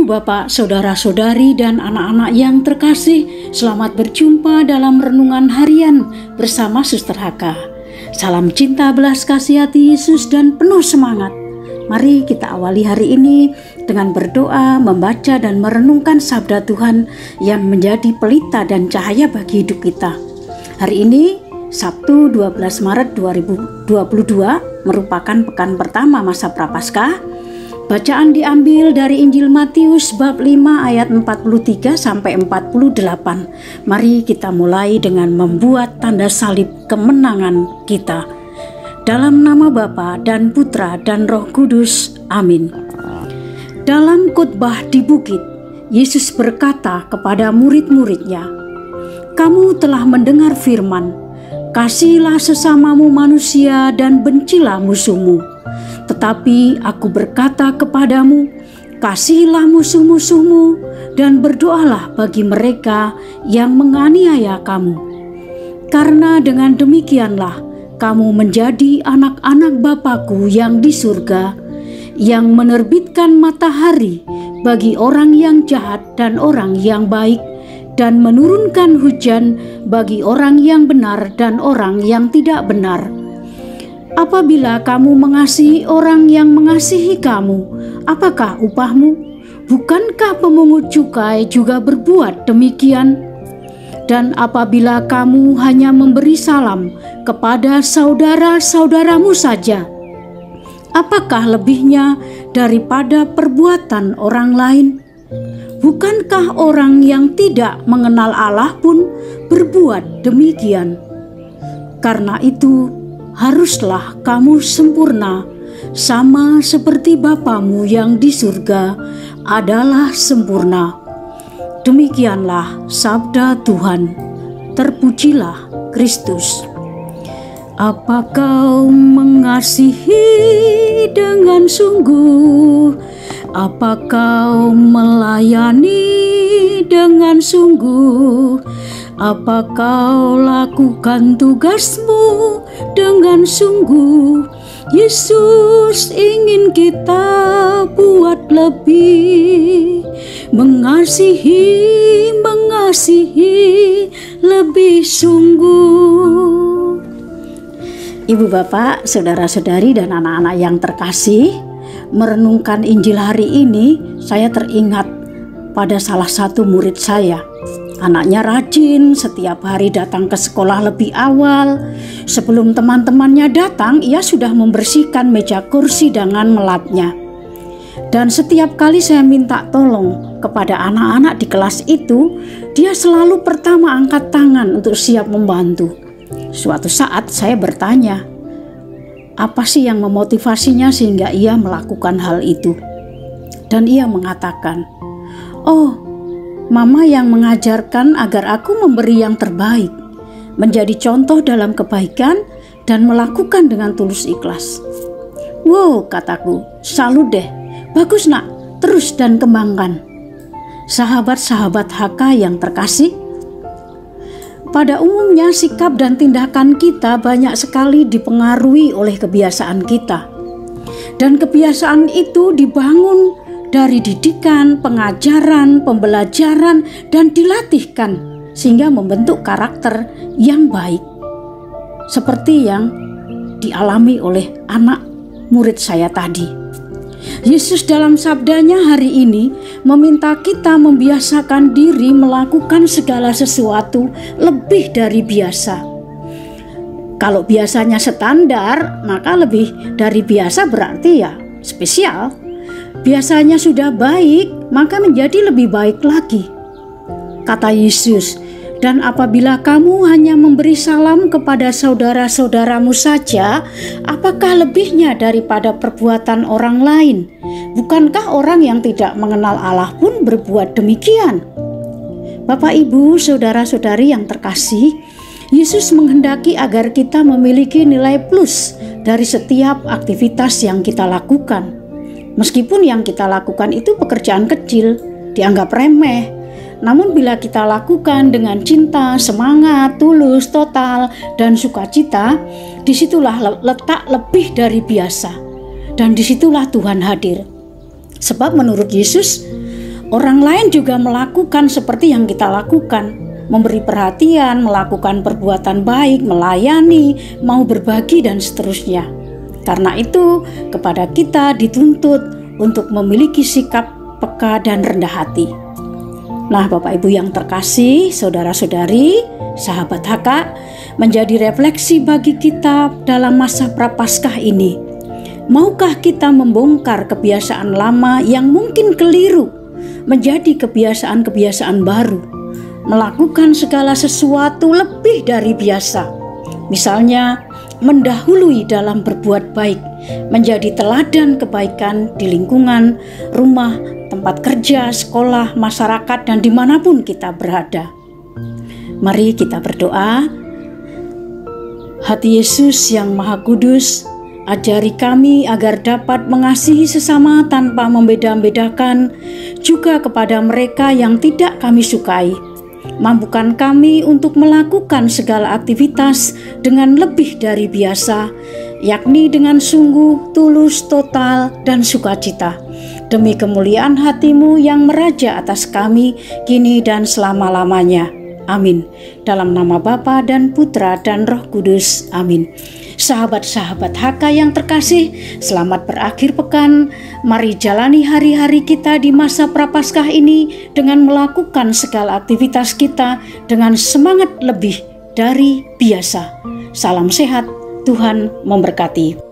Bapak, saudara-saudari, dan anak-anak yang terkasih. Selamat berjumpa dalam renungan harian bersama Suster Haka. Salam cinta, belas kasih hati Yesus, dan penuh semangat. Mari kita awali hari ini dengan berdoa, membaca, dan merenungkan sabda Tuhan yang menjadi pelita dan cahaya bagi hidup kita. Hari ini, Sabtu 12 Maret 2022, merupakan pekan pertama masa Prapaskah. Bacaan diambil dari Injil Matius bab 5 ayat 43 sampai 48. Mari kita mulai dengan membuat tanda salib kemenangan kita. Dalam nama Bapa dan Putra dan Roh Kudus. Amin. Dalam khotbah di bukit, Yesus berkata kepada murid-muridnya, "Kamu telah mendengar firman, kasihilah sesamamu manusia dan bencilah musuhmu. Tetapi aku berkata kepadamu, kasihilah musuh-musuhmu dan berdoalah bagi mereka yang menganiaya kamu. Karena dengan demikianlah kamu menjadi anak-anak Bapa-Ku yang di surga, yang menerbitkan matahari bagi orang yang jahat dan orang yang baik, dan menurunkan hujan bagi orang yang benar dan orang yang tidak benar. Apabila kamu mengasihi orang yang mengasihi kamu, apakah upahmu? Bukankah pemungut cukai juga berbuat demikian? Dan apabila kamu hanya memberi salam kepada saudara-saudaramu saja, apakah lebihnya daripada perbuatan orang lain? Bukankah orang yang tidak mengenal Allah pun berbuat demikian? Karena itu, haruslah kamu sempurna, sama seperti Bapamu yang di surga adalah sempurna." Demikianlah sabda Tuhan. Terpujilah Kristus. Apa kau mengasihi dengan sungguh? Apa kau melayani dengan sungguh? Apa kau lakukan tugasmu dengan sungguh? Yesus ingin kita buat lebih, mengasihi lebih sungguh. Ibu bapak, saudara-saudari, dan anak-anak yang terkasih, merenungkan Injil hari ini, saya teringat pada salah satu murid saya. Anaknya rajin, setiap hari datang ke sekolah lebih awal. Sebelum teman-temannya datang, ia sudah membersihkan meja kursi dengan melapnya. Dan setiap kali saya minta tolong kepada anak-anak di kelas itu, dia selalu pertama angkat tangan untuk siap membantu. Suatu saat saya bertanya, apa sih yang memotivasinya sehingga ia melakukan hal itu? Dan ia mengatakan, "Oh, Mama yang mengajarkan agar aku memberi yang terbaik, menjadi contoh dalam kebaikan dan melakukan dengan tulus ikhlas." "Wow," kataku, "salut deh, bagus nak, terus dan kembangkan." Sahabat-sahabat HK yang terkasih, pada umumnya sikap dan tindakan kita banyak sekali dipengaruhi oleh kebiasaan kita. Dan kebiasaan itu dibangun dari didikan, pengajaran, pembelajaran, dan dilatihkan sehingga membentuk karakter yang baik. Seperti yang dialami oleh anak murid saya tadi. Yesus dalam sabdanya hari ini meminta kita membiasakan diri melakukan segala sesuatu lebih dari biasa. Kalau biasanya standar, maka lebih dari biasa berarti ya spesial. Biasanya sudah baik, maka menjadi lebih baik lagi. Kata Yesus, "Dan apabila kamu hanya memberi salam kepada saudara-saudaramu saja, apakah lebihnya daripada perbuatan orang lain? Bukankah orang yang tidak mengenal Allah pun berbuat demikian?" Bapak, Ibu, saudara-saudari yang terkasih, Yesus menghendaki agar kita memiliki nilai plus dari setiap aktivitas yang kita lakukan. Meskipun yang kita lakukan itu pekerjaan kecil, dianggap remeh. Namun bila kita lakukan dengan cinta, semangat, tulus, total, dan sukacita, disitulah letak lebih dari biasa. Dan disitulah Tuhan hadir. Sebab menurut Yesus, orang lain juga melakukan seperti yang kita lakukan, memberi perhatian, melakukan perbuatan baik, melayani, mau berbagi, dan seterusnya. Karena itu, kepada kita dituntut untuk memiliki sikap peka dan rendah hati. Nah, Bapak Ibu yang terkasih, saudara-saudari, sahabat HK, menjadi refleksi bagi kita dalam masa Prapaskah ini. Maukah kita membongkar kebiasaan lama yang mungkin keliru menjadi kebiasaan-kebiasaan baru, melakukan segala sesuatu lebih dari biasa, misalnya mendahului dalam berbuat baik, menjadi teladan kebaikan di lingkungan, rumah, tempat kerja, sekolah, masyarakat, dan dimanapun kita berada. Mari kita berdoa. Hati Yesus yang Maha Kudus, ajari kami agar dapat mengasihi sesama tanpa membeda-bedakan, juga kepada mereka yang tidak kami sukai. Mampukan kami untuk melakukan segala aktivitas dengan lebih dari biasa, yakni dengan sungguh, tulus, total, dan sukacita. Demi kemuliaan hati-Mu yang meraja atas kami, kini dan selama-lamanya. Amin. Dalam nama Bapa dan Putra dan Roh Kudus. Amin. Sahabat-sahabat HK yang terkasih, selamat berakhir pekan. Mari jalani hari-hari kita di masa Prapaskah ini dengan melakukan segala aktivitas kita dengan semangat lebih dari biasa. Salam sehat, Tuhan memberkati.